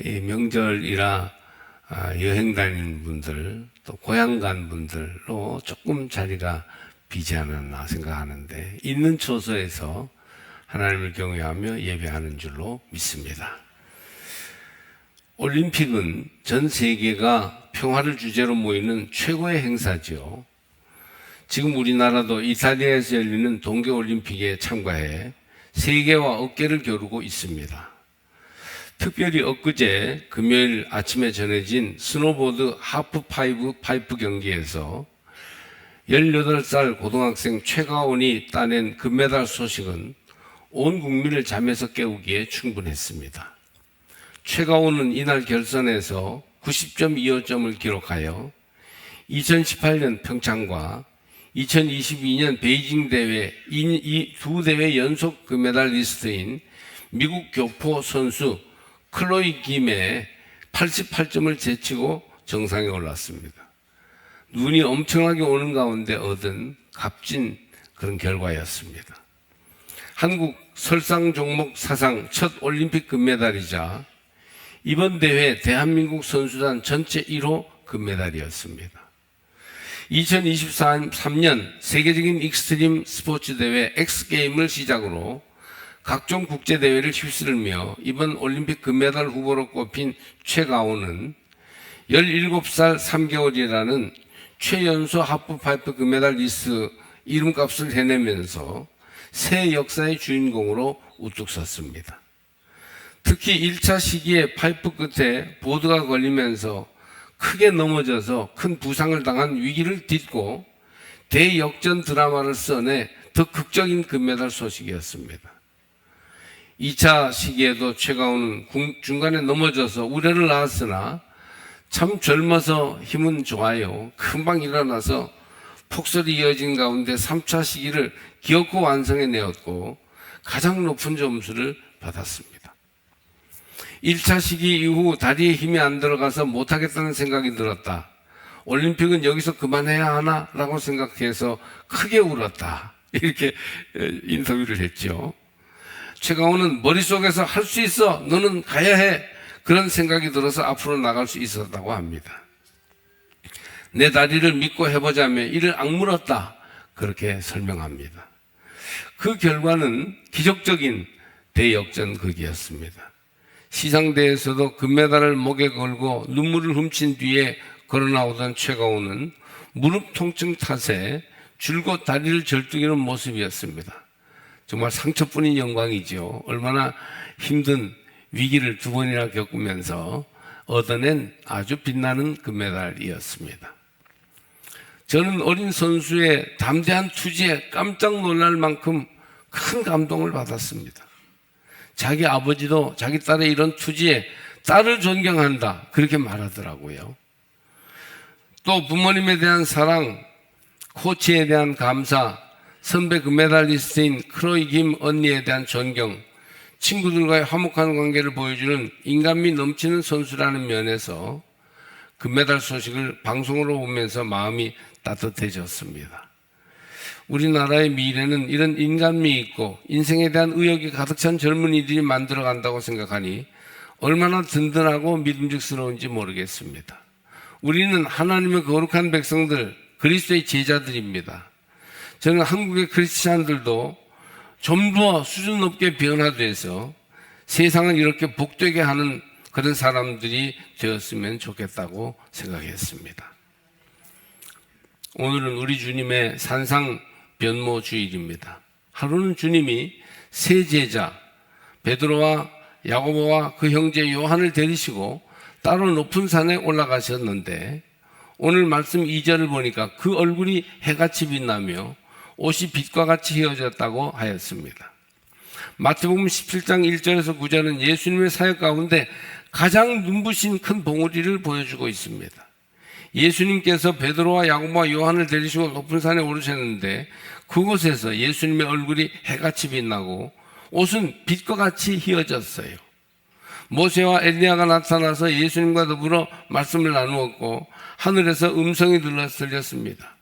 이 명절이라 여행 다니는 분들, 또 고향 간 분들로 조금 자리가 비지 않았나 생각하는데, 있는 처소에서 하나님을 경외하며 예배하는 줄로 믿습니다. 올림픽은 전 세계가 평화를 주제로 모이는 최고의 행사지요. 지금 우리나라도 이탈리아에서 열리는 동계올림픽에 참가해 세계와 어깨를 겨루고 있습니다. 특별히 엊그제 금요일 아침에 전해진 스노보드 하프파이프 경기에서 18살 고등학생 최가온이 따낸 금메달 소식은 온 국민을 잠에서 깨우기에 충분했습니다. 최가온은 이날 결선에서 90.25점을 기록하여 2018년 평창과 2022년 베이징 대회 이 두 대회 연속 금메달리스트인 미국 교포 선수 클로이 김의 88점을 제치고 정상에 올랐습니다. 눈이 엄청나게 오는 가운데 얻은 값진 그런 결과였습니다. 한국 설상 종목 사상 첫 올림픽 금메달이자 이번 대회 대한민국 선수단 전체 1호 금메달이었습니다. 2023년 세계적인 익스트림 스포츠 대회 엑스게임을 시작으로 각종 국제대회를 휩쓸며 이번 올림픽 금메달 후보로 꼽힌 최가온은 17살 3개월이라는 최연소 하프파이프 금메달리스트 이름값을 해내면서 새 역사의 주인공으로 우뚝 섰습니다. 특히 1차 시기에 파이프 끝에 보드가 걸리면서 크게 넘어져서 큰 부상을 당한 위기를 딛고 대역전 드라마를 써내 더 극적인 금메달 소식이었습니다. 2차 시기에도 최가온은 중간에 넘어져서 우려를 낳았으나 참 젊어서 힘은 좋아요. 금방 일어나서 폭설이 이어진 가운데 3차 시기를 기어코 완성해내었고 가장 높은 점수를 받았습니다. 1차 시기 이후 다리에 힘이 안 들어가서 못하겠다는 생각이 들었다. 올림픽은 여기서 그만해야 하나? 라고 생각해서 크게 울었다. 이렇게 인터뷰를 했죠. 최가온은 머릿속에서 할 수 있어. 너는 가야 해. 그런 생각이 들어서 앞으로 나갈 수 있었다고 합니다. 내 다리를 믿고 해보자며 이를 악물었다. 그렇게 설명합니다. 그 결과는 기적적인 대역전극이었습니다. 시상대에서도 금메달을 목에 걸고 눈물을 훔친 뒤에 걸어나오던 최가온은 무릎 통증 탓에 줄곧 다리를 절뚝이는 모습이었습니다. 정말 상처뿐인 영광이죠. 얼마나 힘든 위기를 두 번이나 겪으면서 얻어낸 아주 빛나는 금메달이었습니다. 저는 어린 선수의 담대한 투지에 깜짝 놀랄 만큼 큰 감동을 받았습니다. 자기 아버지도 자기 딸의 이런 투지에 딸을 존경한다 그렇게 말하더라고요. 또 부모님에 대한 사랑, 코치에 대한 감사, 선배 금메달리스트인 클로이 김 언니에 대한 존경, 친구들과의 화목한 관계를 보여주는 인간미 넘치는 선수라는 면에서 금메달 소식을 방송으로 보면서 마음이 따뜻해졌습니다. 우리나라의 미래는 이런 인간미 있고 인생에 대한 의욕이 가득 찬 젊은이들이 만들어간다고 생각하니 얼마나 든든하고 믿음직스러운지 모르겠습니다. 우리는 하나님의 거룩한 백성들, 그리스도의 제자들입니다. 저는 한국의 크리스찬들도 좀 더 수준 높게 변화돼서 세상을 이렇게 복되게 하는 그런 사람들이 되었으면 좋겠다고 생각했습니다. 오늘은 우리 주님의 산상 변모 주일입니다. 하루는 주님이 세 제자 베드로와 야고보와 그 형제 요한을 데리시고 따로 높은 산에 올라가셨는데 오늘 말씀 2절을 보니까 그 얼굴이 해같이 빛나며 옷이 빛과 같이 휘어졌다고 하였습니다. 마태복음 17장 1절에서 9절은 예수님의 사역 가운데 가장 눈부신 큰 봉우리를 보여주고 있습니다. 예수님께서 베드로와 야고보와 요한을 데리시고 높은 산에 오르셨는데 그곳에서 예수님의 얼굴이 해같이 빛나고 옷은 빛과 같이 휘어졌어요. 모세와 엘리야가 나타나서 예수님과 더불어 말씀을 나누었고 하늘에서 음성이 들렸습니다.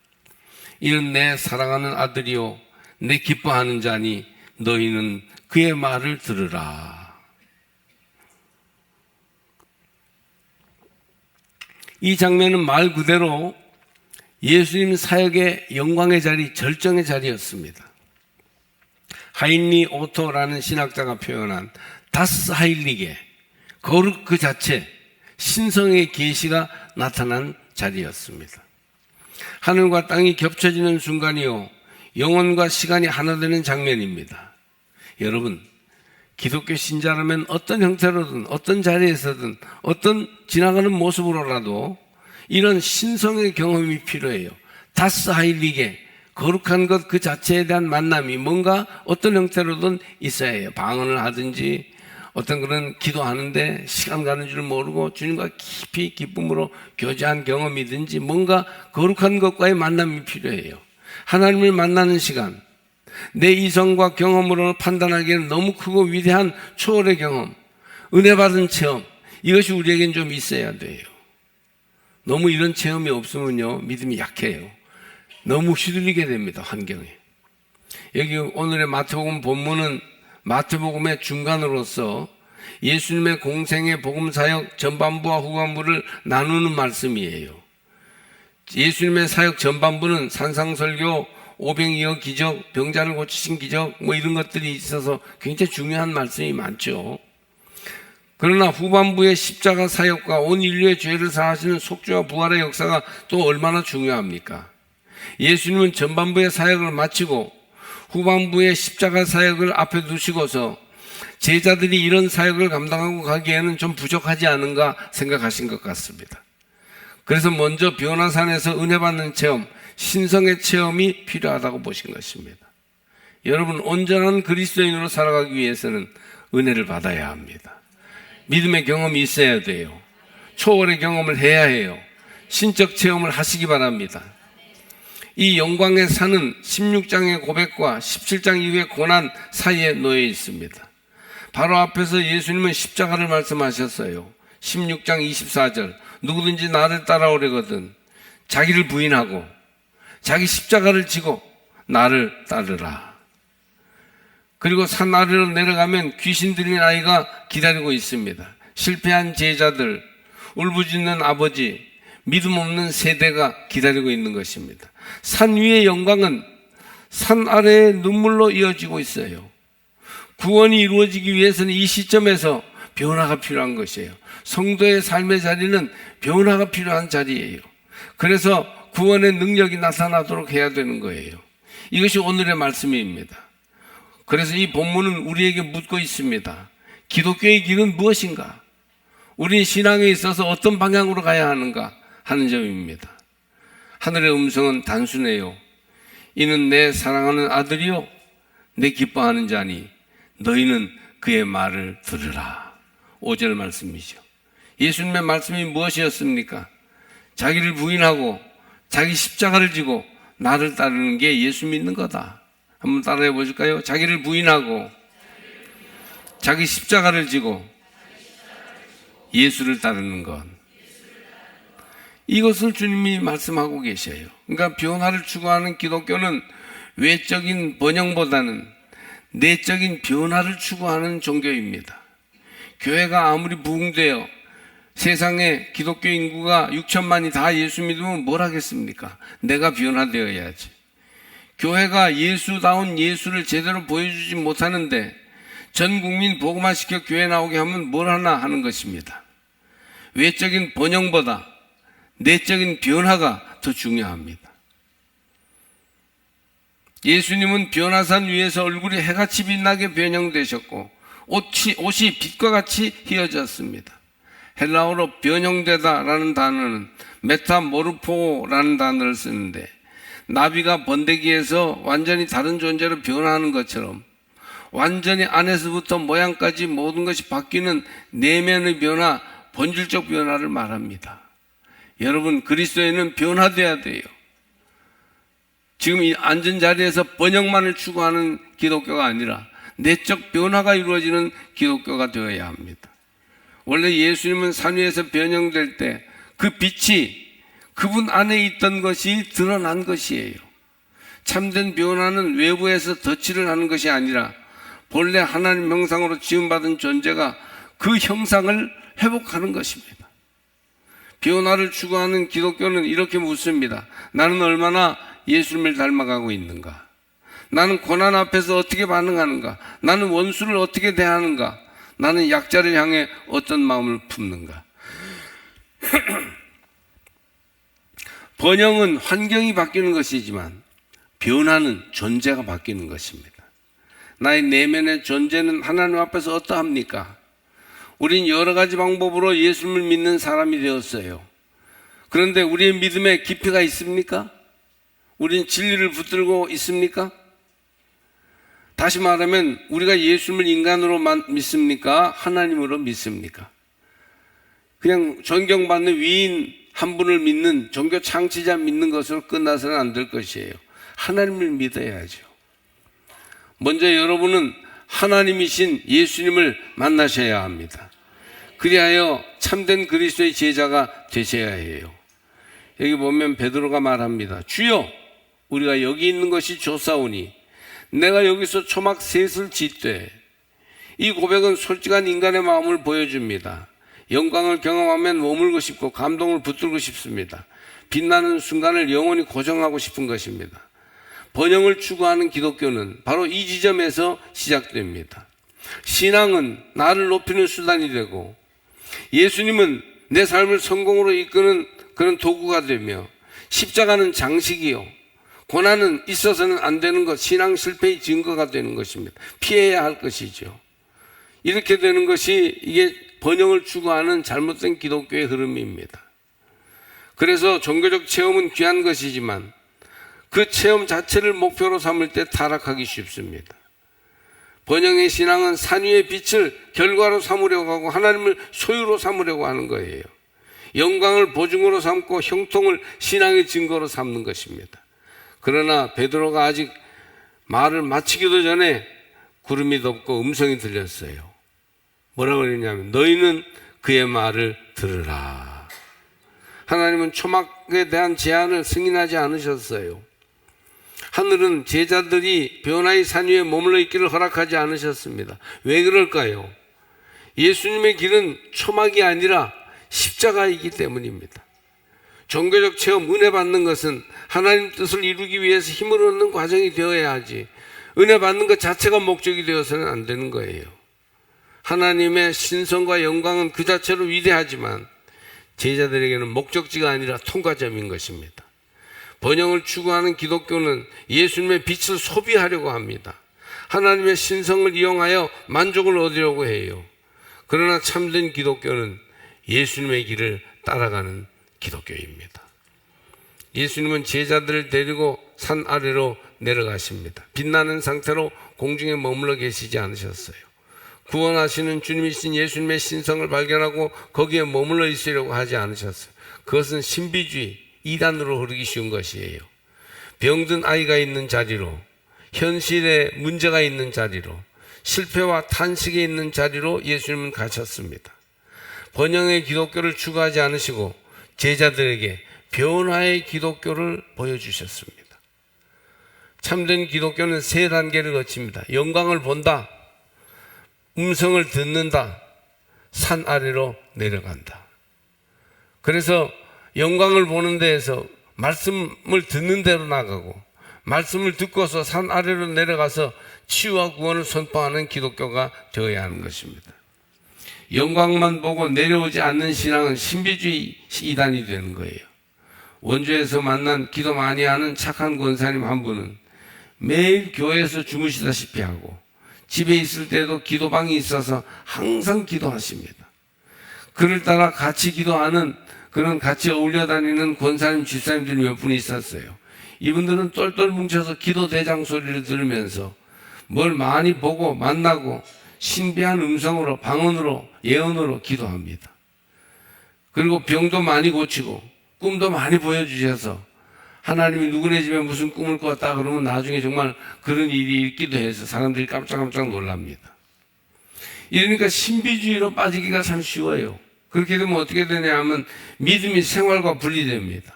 이는 내 사랑하는 아들이요 내 기뻐하는 자니 너희는 그의 말을 들으라. 이 장면은 말 그대로 예수님 사역의 영광의 자리, 절정의 자리였습니다. 하인리 오토라는 신학자가 표현한 다스 하일리게, 거룩 그 자체, 신성의 계시가 나타난 자리였습니다. 하늘과 땅이 겹쳐지는 순간이요, 영혼과 시간이 하나 되는 장면입니다. 여러분, 기독교 신자라면 어떤 형태로든 어떤 자리에서든 어떤 지나가는 모습으로라도 이런 신성의 경험이 필요해요. 다스 하일리게, 거룩한 것 그 자체에 대한 만남이 뭔가 어떤 형태로든 있어야 해요. 방언을 하든지 어떤 그런 기도하는데 시간 가는 줄 모르고 주님과 깊이 기쁨으로 교제한 경험이든지 뭔가 거룩한 것과의 만남이 필요해요. 하나님을 만나는 시간, 내 이성과 경험으로 판단하기에는 너무 크고 위대한 초월의 경험, 은혜 받은 체험, 이것이 우리에겐 좀 있어야 돼요. 너무 이런 체험이 없으면요, 믿음이 약해요. 너무 휘둘리게 됩니다, 환경에. 여기 오늘의 마태복음 본문은 마태복음의 중간으로서 예수님의 공생의 복음사역 전반부와 후반부를 나누는 말씀이에요. 예수님의 사역 전반부는 산상설교, 오병이어 기적, 병자를 고치신 기적, 이런 것들이 있어서 굉장히 중요한 말씀이 많죠. 그러나 후반부의 십자가 사역과 온 인류의 죄를 사하시는 속죄와 부활의 역사가 또 얼마나 중요합니까? 예수님은 전반부의 사역을 마치고 후반부의 십자가 사역을 앞에 두시고서 제자들이 이런 사역을 감당하고 가기에는 좀 부족하지 않은가 생각하신 것 같습니다. 그래서 먼저 변화산에서 은혜 받는 체험, 신성의 체험이 필요하다고 보신 것입니다. 여러분, 온전한 그리스도인으로 살아가기 위해서는 은혜를 받아야 합니다. 믿음의 경험이 있어야 돼요. 초월의 경험을 해야 해요. 신적 체험을 하시기 바랍니다. 이 영광의 산은 16장의 고백과 17장 이후의 고난 사이에 놓여 있습니다. 바로 앞에서 예수님은 십자가를 말씀하셨어요. 16장 24절, 누구든지 나를 따라오려거든 자기를 부인하고 자기 십자가를 지고 나를 따르라. 그리고 산 아래로 내려가면 귀신 들린 아이가 기다리고 있습니다. 실패한 제자들, 울부짖는 아버지, 믿음 없는 세대가 기다리고 있는 것입니다. 산 위의 영광은 산 아래의 눈물로 이어지고 있어요. 구원이 이루어지기 위해서는 이 시점에서 변화가 필요한 것이에요. 성도의 삶의 자리는 변화가 필요한 자리예요. 그래서 구원의 능력이 나타나도록 해야 되는 거예요. 이것이 오늘의 말씀입니다. 그래서 이 본문은 우리에게 묻고 있습니다. 기독교의 길은 무엇인가? 우리 신앙에 있어서 어떤 방향으로 가야 하는가 하는 점입니다. 하늘의 음성은 단순해요. 이는 내 사랑하는 아들이요 내 기뻐하는 자니 너희는 그의 말을 들으라. 5절 말씀이죠. 예수님의 말씀이 무엇이었습니까? 자기를 부인하고 자기 십자가를 지고 나를 따르는 게 예수 믿는 거다. 한번 따라해 보실까요? 자기를 부인하고 자기 십자가를 지고 예수를 따르는 것. 이것을 주님이 말씀하고 계셔요. 그러니까 변화를 추구하는 기독교는 외적인 번영보다는 내적인 변화를 추구하는 종교입니다. 교회가 아무리 부흥되어 세상에 기독교 인구가 6천만이 다 예수 믿으면 뭘 하겠습니까? 내가 변화되어야지. 교회가 예수다운 예수를 제대로 보여주지 못하는데 전 국민 복음화시켜 교회 나오게 하면 뭘 하나 하는 것입니다. 외적인 번영보다 내적인 변화가 더 중요합니다. 예수님은 변화산 위에서 얼굴이 해같이 빛나게 변형되셨고 옷이 빛과 같이 휘어졌습니다. 헬라어로 변형되다라는 단어는 메타모르포라는 단어를 쓰는데 나비가 번데기에서 완전히 다른 존재로 변화하는 것처럼 완전히 안에서부터 모양까지 모든 것이 바뀌는 내면의 변화, 본질적 변화를 말합니다. 여러분, 그리스도인은 변화돼야 돼요. 지금 이 앉은 자리에서 번영만을 추구하는 기독교가 아니라 내적 변화가 이루어지는 기독교가 되어야 합니다. 원래 예수님은 산 위에서 변형될 때 그 빛이 그분 안에 있던 것이 드러난 것이에요. 참된 변화는 외부에서 덧칠을 하는 것이 아니라 본래 하나님 형상으로 지음받은 존재가 그 형상을 회복하는 것입니다. 변화를 추구하는 기독교는 이렇게 묻습니다. 나는 얼마나 예수님을 닮아가고 있는가? 나는 고난 앞에서 어떻게 반응하는가? 나는 원수를 어떻게 대하는가? 나는 약자를 향해 어떤 마음을 품는가? 번영은 환경이 바뀌는 것이지만 변화는 존재가 바뀌는 것입니다. 나의 내면의 존재는 하나님 앞에서 어떠합니까? 우린 여러 가지 방법으로 예수님을 믿는 사람이 되었어요. 그런데 우리의 믿음에 깊이가 있습니까? 우린 진리를 붙들고 있습니까? 다시 말하면 우리가 예수님을 인간으로 믿습니까? 하나님으로 믿습니까? 그냥 존경받는 위인 한 분을 믿는 종교 창시자 믿는 것으로 끝나서는 안 될 것이에요. 하나님을 믿어야죠. 먼저 여러분은 하나님이신 예수님을 만나셔야 합니다. 그리하여 참된 그리스도의 제자가 되셔야 해요. 여기 보면 베드로가 말합니다. 주여, 우리가 여기 있는 것이 좋사오니 내가 여기서 초막 셋을 짓되. 이 고백은 솔직한 인간의 마음을 보여줍니다. 영광을 경험하면 머물고 싶고 감동을 붙들고 싶습니다. 빛나는 순간을 영원히 고정하고 싶은 것입니다. 번영을 추구하는 기독교는 바로 이 지점에서 시작됩니다. 신앙은 나를 높이는 수단이 되고 예수님은 내 삶을 성공으로 이끄는 그런 도구가 되며 십자가는 장식이요, 고난은 있어서는 안 되는 것, 신앙 실패의 증거가 되는 것입니다. 피해야 할 것이죠. 이렇게 되는 것이 이게 번영을 추구하는 잘못된 기독교의 흐름입니다. 그래서 종교적 체험은 귀한 것이지만 그 체험 자체를 목표로 삼을 때 타락하기 쉽습니다. 번영의 신앙은 산 위의 빛을 결과로 삼으려고 하고 하나님을 소유로 삼으려고 하는 거예요. 영광을 보증으로 삼고 형통을 신앙의 증거로 삼는 것입니다. 그러나 베드로가 아직 말을 마치기도 전에 구름이 덮고 음성이 들렸어요. 뭐라고 그랬냐면 너희는 그의 말을 들으라. 하나님은 초막에 대한 제안을 승인하지 않으셨어요. 하늘은 제자들이 변화의 산 위에 머물러 있기를 허락하지 않으셨습니다. 왜 그럴까요? 예수님의 길은 초막이 아니라 십자가이기 때문입니다. 종교적 체험, 은혜 받는 것은 하나님 뜻을 이루기 위해서 힘을 얻는 과정이 되어야 하지, 은혜 받는 것 자체가 목적이 되어서는 안 되는 거예요. 하나님의 신성과 영광은 그 자체로 위대하지만 제자들에게는 목적지가 아니라 통과점인 것입니다. 번영을 추구하는 기독교는 예수님의 빛을 소비하려고 합니다. 하나님의 신성을 이용하여 만족을 얻으려고 해요. 그러나 참된 기독교는 예수님의 길을 따라가는 기독교입니다. 예수님은 제자들을 데리고 산 아래로 내려가십니다. 빛나는 상태로 공중에 머물러 계시지 않으셨어요. 구원하시는 주님이신 예수님의 신성을 발견하고 거기에 머물러 있으려고 하지 않으셨어요. 그것은 신비주의, 이단으로 흐르기 쉬운 것이에요. 병든 아이가 있는 자리로, 현실에 문제가 있는 자리로, 실패와 탄식이 있는 자리로 예수님은 가셨습니다. 번영의 기독교를 추구하지 않으시고 제자들에게 변화의 기독교를 보여주셨습니다. 참된 기독교는 세 단계를 거칩니다. 영광을 본다, 음성을 듣는다, 산 아래로 내려간다. 그래서 영광을 보는 데에서 말씀을 듣는 대로 나가고 말씀을 듣고서 산 아래로 내려가서 치유와 구원을 선포하는 기독교가 되어야 하는 것입니다. 영광만 보고 내려오지 않는 신앙은 신비주의 이단이 되는 거예요. 원주에서 만난 기도 많이 하는 착한 권사님 한 분은 매일 교회에서 주무시다시피 하고 집에 있을 때도 기도방이 있어서 항상 기도하십니다. 그를 따라 같이 기도하는 그런 같이 어울려 다니는 권사님, 집사님들이 몇 분이 있었어요. 이분들은 똘똘 뭉쳐서 기도 대장 소리를 들으면서 뭘 많이 보고 만나고 신비한 음성으로, 방언으로, 예언으로 기도합니다. 그리고 병도 많이 고치고 꿈도 많이 보여주셔서 하나님이 누구네 집에 무슨 꿈을 꿨다 그러면 나중에 정말 그런 일이 있기도 해서 사람들이 깜짝깜짝 놀랍니다. 이러니까 신비주의로 빠지기가 참 쉬워요. 그렇게 되면 어떻게 되냐 하면 믿음이 생활과 분리됩니다.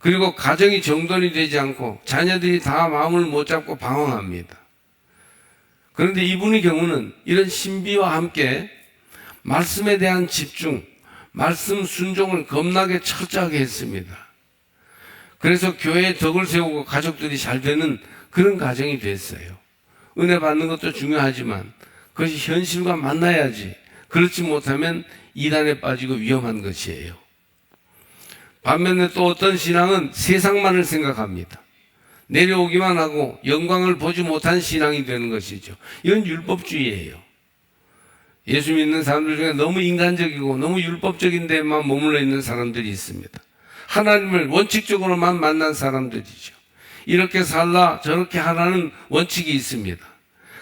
그리고 가정이 정돈이 되지 않고 자녀들이 다 마음을 못 잡고 방황합니다. 그런데 이분의 경우는 이런 신비와 함께 말씀에 대한 집중, 말씀 순종을 겁나게 철저하게 했습니다. 그래서 교회에 덕을 세우고 가족들이 잘 되는 그런 가정이 됐어요. 은혜 받는 것도 중요하지만 그것이 현실과 만나야지. 그렇지 못하면 이단에 빠지고 위험한 것이에요. 반면에 또 어떤 신앙은 세상만을 생각합니다. 내려오기만 하고 영광을 보지 못한 신앙이 되는 것이죠. 이건 율법주의예요. 예수 믿는 사람들 중에 너무 인간적이고 너무 율법적인 데만 머물러 있는 사람들이 있습니다. 하나님을 원칙적으로만 만난 사람들이죠. 이렇게 살라 저렇게 하라는 원칙이 있습니다.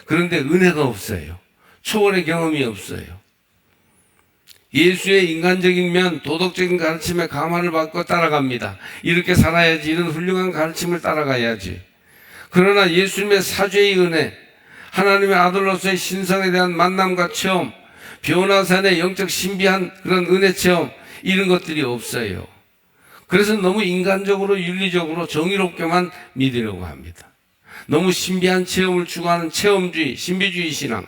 그런데 은혜가 없어요. 초월의 경험이 없어요. 예수의 인간적인 면, 도덕적인 가르침에 감화를 받고 따라갑니다. 이렇게 살아야지, 이런 훌륭한 가르침을 따라가야지. 그러나 예수님의 사죄의 은혜, 하나님의 아들로서의 신성에 대한 만남과 체험, 변화산의 영적 신비한 그런 은혜 체험, 이런 것들이 없어요. 그래서 너무 인간적으로 윤리적으로 정의롭게만 믿으려고 합니다. 너무 신비한 체험을 추구하는 체험주의, 신비주의 신앙,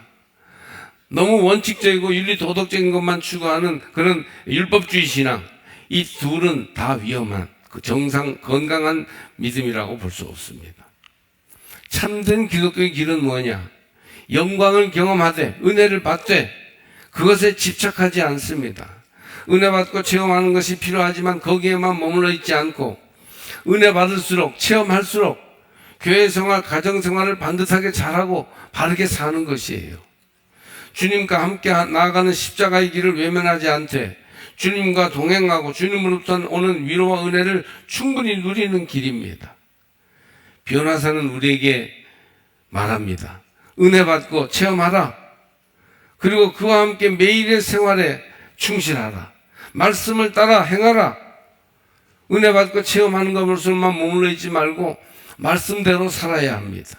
너무 원칙적이고 윤리 도덕적인 것만 추구하는 그런 율법주의 신앙, 이 둘은 다 위험한 그 정상 건강한 믿음이라고 볼 수 없습니다. 참된 기독교의 길은 뭐냐? 영광을 경험하되 은혜를 받되 그것에 집착하지 않습니다. 은혜 받고 체험하는 것이 필요하지만 거기에만 머물러 있지 않고 은혜 받을수록 체험할수록 교회 생활, 가정 생활을 반듯하게 잘하고 바르게 사는 것이에요. 주님과 함께 나아가는 십자가의 길을 외면하지 않되 주님과 동행하고 주님으로부터 오는 위로와 은혜를 충분히 누리는 길입니다. 변화사는 우리에게 말합니다. 은혜 받고 체험하라. 그리고 그와 함께 매일의 생활에 충실하라. 말씀을 따라 행하라. 은혜 받고 체험하는 것으로만 머물러 있지 말고 말씀대로 살아야 합니다.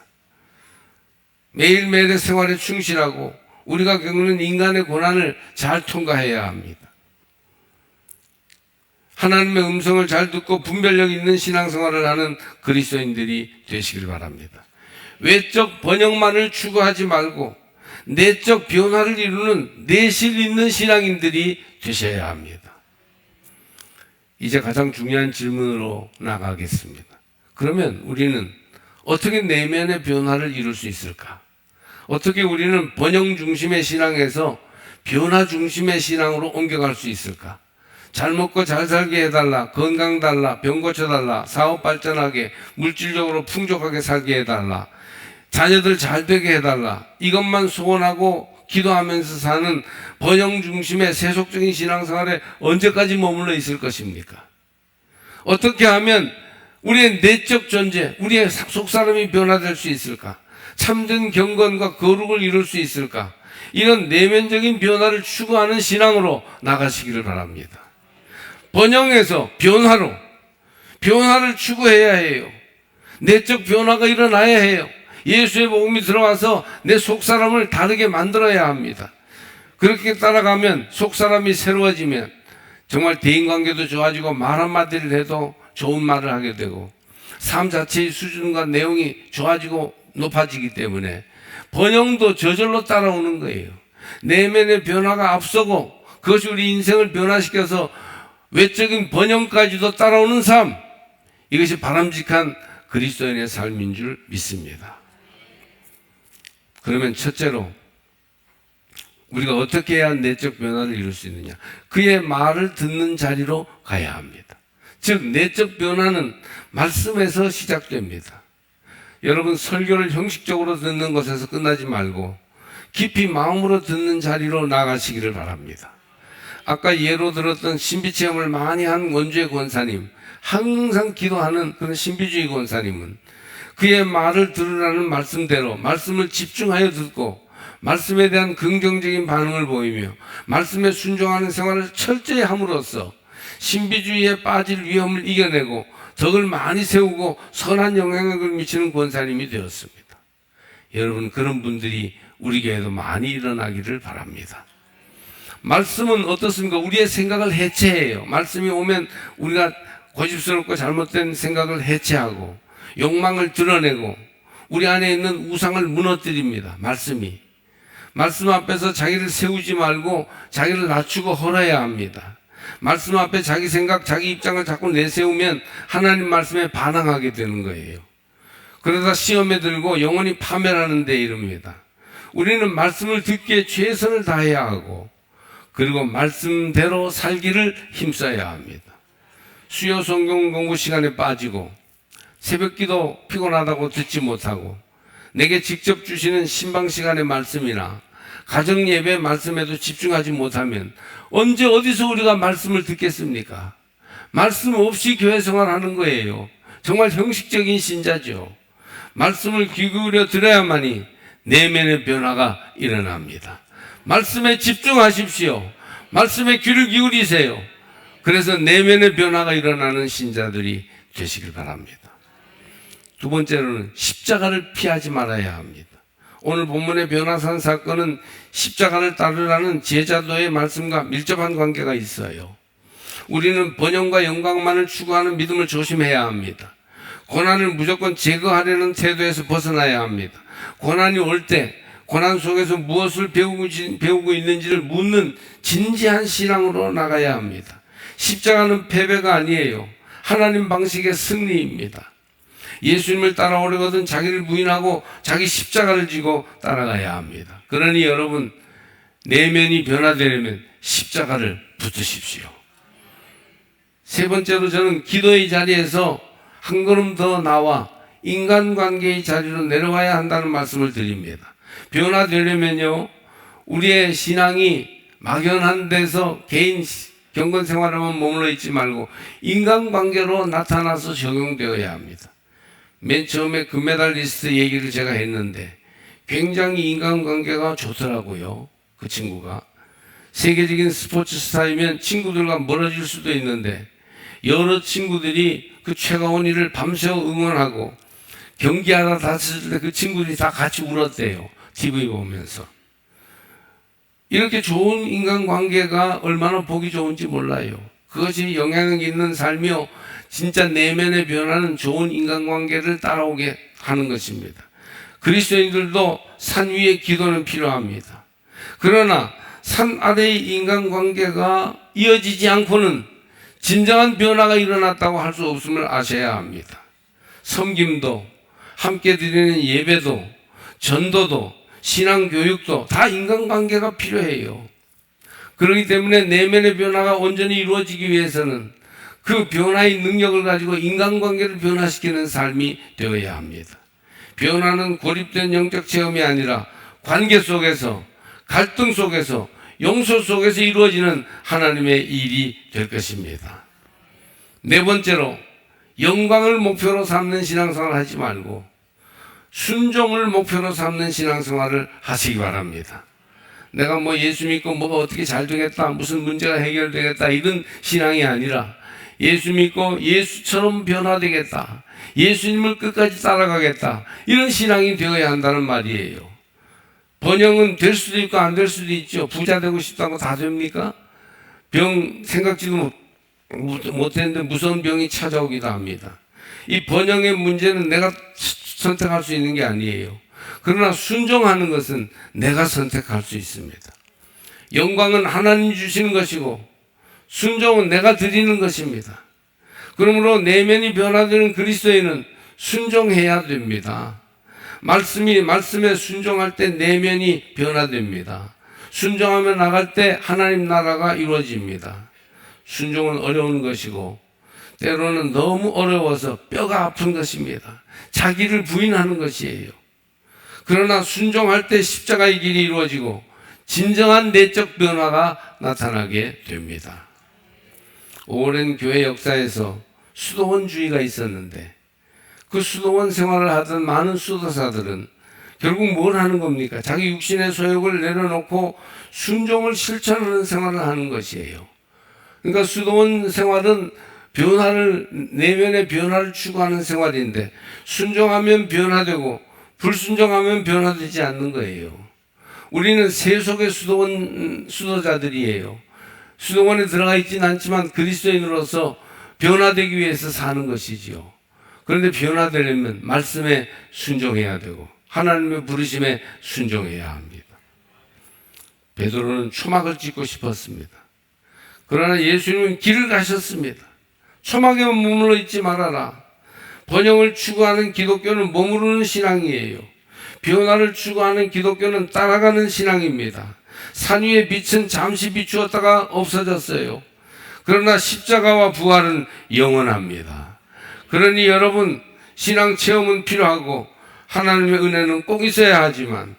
매일매일의 생활에 충실하고 우리가 겪는 인간의 고난을 잘 통과해야 합니다. 하나님의 음성을 잘 듣고 분별력 있는 신앙생활을 하는 그리스도인들이 되시길 바랍니다. 외적 번영만을 추구하지 말고 내적 변화를 이루는 내실 있는 신앙인들이 되셔야 합니다. 이제 가장 중요한 질문으로 나가겠습니다. 그러면 우리는 어떻게 내면의 변화를 이룰 수 있을까? 어떻게 우리는 번영 중심의 신앙에서 변화 중심의 신앙으로 옮겨갈 수 있을까? 잘 먹고 잘 살게 해달라, 건강 달라, 병 고쳐달라, 사업 발전하게, 물질적으로 풍족하게 살게 해달라, 자녀들 잘 되게 해달라, 이것만 소원하고 기도하면서 사는 번영 중심의 세속적인 신앙생활에 언제까지 머물러 있을 것입니까? 어떻게 하면 우리의 내적 존재, 우리의 속사람이 변화될 수 있을까? 참된 경건과 거룩을 이룰 수 있을까? 이런 내면적인 변화를 추구하는 신앙으로 나가시기를 바랍니다. 번영에서 변화로, 변화를 추구해야 해요. 내적 변화가 일어나야 해요. 예수의 복음이 들어와서 내 속사람을 다르게 만들어야 합니다. 그렇게 따라가면 속사람이 새로워지면 정말 대인관계도 좋아지고 말 한마디를 해도 좋은 말을 하게 되고 삶 자체의 수준과 내용이 좋아지고 높아지기 때문에 번영도 저절로 따라오는 거예요. 내면의 변화가 앞서고 그것이 우리 인생을 변화시켜서 외적인 번영까지도 따라오는 삶, 이것이 바람직한 그리스도인의 삶인 줄 믿습니다. 그러면 첫째로 우리가 어떻게 해야 내적 변화를 이룰 수 있느냐? 그의 말을 듣는 자리로 가야 합니다. 즉 내적 변화는 말씀에서 시작됩니다. 여러분, 설교를 형식적으로 듣는 것에서 끝나지 말고 깊이 마음으로 듣는 자리로 나가시기를 바랍니다. 아까 예로 들었던 신비체험을 많이 한 원주의 권사님, 항상 기도하는 그런 신비주의 권사님은 그의 말을 들으라는 말씀대로 말씀을 집중하여 듣고 말씀에 대한 긍정적인 반응을 보이며 말씀에 순종하는 생활을 철저히 함으로써 신비주의에 빠질 위험을 이겨내고 덕을 많이 세우고 선한 영향력을 미치는 권사님이 되었습니다. 여러분, 그런 분들이 우리 교회에도 많이 일어나기를 바랍니다. 말씀은 어떻습니까? 우리의 생각을 해체해요. 말씀이 오면 우리가 고집스럽고 잘못된 생각을 해체하고 욕망을 드러내고 우리 안에 있는 우상을 무너뜨립니다. 말씀이. 말씀 앞에서 자기를 세우지 말고 자기를 낮추고 헐어야 합니다. 말씀 앞에 자기 생각, 자기 입장을 자꾸 내세우면 하나님 말씀에 반항하게 되는 거예요. 그러다 시험에 들고 영원히 파멸하는 데 이릅니다. 우리는 말씀을 듣기에 최선을 다해야 하고, 그리고 말씀대로 살기를 힘써야 합니다. 수요 성경 공부 시간에 빠지고, 새벽기도 피곤하다고 듣지 못하고, 내게 직접 주시는 신방 시간의 말씀이나 가정 예배 말씀에도 집중하지 못하면 언제 어디서 우리가 말씀을 듣겠습니까? 말씀 없이 교회 생활하는 거예요. 정말 형식적인 신자죠. 말씀을 귀 기울여 들어야만이 내면의 변화가 일어납니다. 말씀에 집중하십시오. 말씀에 귀를 기울이세요. 그래서 내면의 변화가 일어나는 신자들이 되시길 바랍니다. 두 번째로는 십자가를 피하지 말아야 합니다. 오늘 본문의 변화산 사건은 십자가를 따르라는 제자도의 말씀과 밀접한 관계가 있어요. 우리는 번영과 영광만을 추구하는 믿음을 조심해야 합니다. 고난을 무조건 제거하려는 태도에서 벗어나야 합니다. 고난이 올 때 고난 속에서 무엇을 배우고 있는지를 묻는 진지한 신앙으로 나가야 합니다. 십자가는 패배가 아니에요. 하나님 방식의 승리입니다. 예수님을 따라오려거든 자기를 부인하고 자기 십자가를 지고 따라가야 합니다. 그러니 여러분, 내면이 변화되려면 십자가를 붙으십시오. 세 번째로 저는 기도의 자리에서 한 걸음 더 나와 인간관계의 자리로 내려가야 한다는 말씀을 드립니다. 변화되려면요, 우리의 신앙이 막연한 데서 개인 경건 생활에만 머물러 있지 말고 인간관계로 나타나서 적용되어야 합니다. 맨 처음에 금메달리스트 얘기를 제가 했는데 굉장히 인간관계가 좋더라고요. 그 친구가. 세계적인 스포츠 스타이면 친구들과 멀어질 수도 있는데 여러 친구들이 그 최가원이를 밤새 응원하고 경기하다 다쳤을 때 그 친구들이 다 같이 울었대요. TV 보면서. 이렇게 좋은 인간관계가 얼마나 보기 좋은지 몰라요. 그것이 영향력 있는 삶이요, 진짜 내면의 변화는 좋은 인간관계를 따라오게 하는 것입니다. 그리스도인들도 산 위의 기도는 필요합니다. 그러나 산 아래의 인간관계가 이어지지 않고는 진정한 변화가 일어났다고 할 수 없음을 아셔야 합니다. 섬김도, 함께 드리는 예배도, 전도도, 신앙교육도 다 인간관계가 필요해요. 그렇기 때문에 내면의 변화가 온전히 이루어지기 위해서는 그 변화의 능력을 가지고 인간관계를 변화시키는 삶이 되어야 합니다. 변화는 고립된 영적 체험이 아니라 관계 속에서, 갈등 속에서, 용서 속에서 이루어지는 하나님의 일이 될 것입니다. 네 번째로, 영광을 목표로 삼는 신앙생활을 하지 말고 순종을 목표로 삼는 신앙생활을 하시기 바랍니다. 내가 예수 믿고 뭐가 어떻게 잘 되겠다, 무슨 문제가 해결되겠다, 이런 신앙이 아니라 예수 믿고 예수처럼 변화되겠다, 예수님을 끝까지 따라가겠다, 이런 신앙이 되어야 한다는 말이에요. 번영은 될 수도 있고 안 될 수도 있죠. 부자 되고 싶다고 다 됩니까? 병 생각지도 못했는데 무서운 병이 찾아오기도 합니다. 이 번영의 문제는 내가 선택할 수 있는 게 아니에요. 그러나 순종하는 것은 내가 선택할 수 있습니다. 영광은 하나님 주시는 것이고 순종은 내가 드리는 것입니다. 그러므로 내면이 변화되는 그리스도인은 순종해야 됩니다. 말씀에 순종할 때 내면이 변화됩니다. 순종하며 나갈 때 하나님 나라가 이루어집니다. 순종은 어려운 것이고 때로는 너무 어려워서 뼈가 아픈 것입니다. 자기를 부인하는 것이에요. 그러나 순종할 때 십자가의 길이 이루어지고 진정한 내적 변화가 나타나게 됩니다. 오랜 교회 역사에서 수도원주의가 있었는데 그 수도원 생활을 하던 많은 수도사들은 결국 뭘 하는 겁니까? 자기 육신의 소욕을 내려놓고 순종을 실천하는 생활을 하는 것이에요. 그러니까 수도원 생활은 내면의 변화를 추구하는 생활인데 순종하면 변화되고 불순종하면 변화되지 않는 거예요. 우리는 세속의 수도자들이에요. 수도원에 들어가 있지는 않지만 그리스도인으로서 변화되기 위해서 사는 것이지요. 그런데 변화되려면 말씀에 순종해야 되고 하나님의 부르심에 순종해야 합니다. 베드로는 초막을 찍고 싶었습니다. 그러나 예수님은 길을 가셨습니다. 초막에만 머물러 있지 말아라. 번영을 추구하는 기독교는 머무르는 신앙이에요. 변화를 추구하는 기독교는 따라가는 신앙입니다. 산 위의 빛은 잠시 비추었다가 없어졌어요. 그러나 십자가와 부활은 영원합니다. 그러니 여러분, 신앙 체험은 필요하고 하나님의 은혜는 꼭 있어야 하지만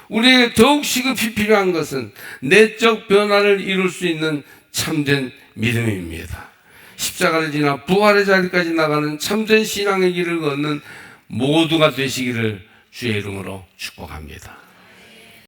우리에게 더욱 시급히 필요한 것은 내적 변화를 이룰 수 있는 참된 믿음입니다. 십자가를 지나 부활의 자리까지 나가는 참된 신앙의 길을 걷는 모두가 되시기를 주의 이름으로 축복합니다.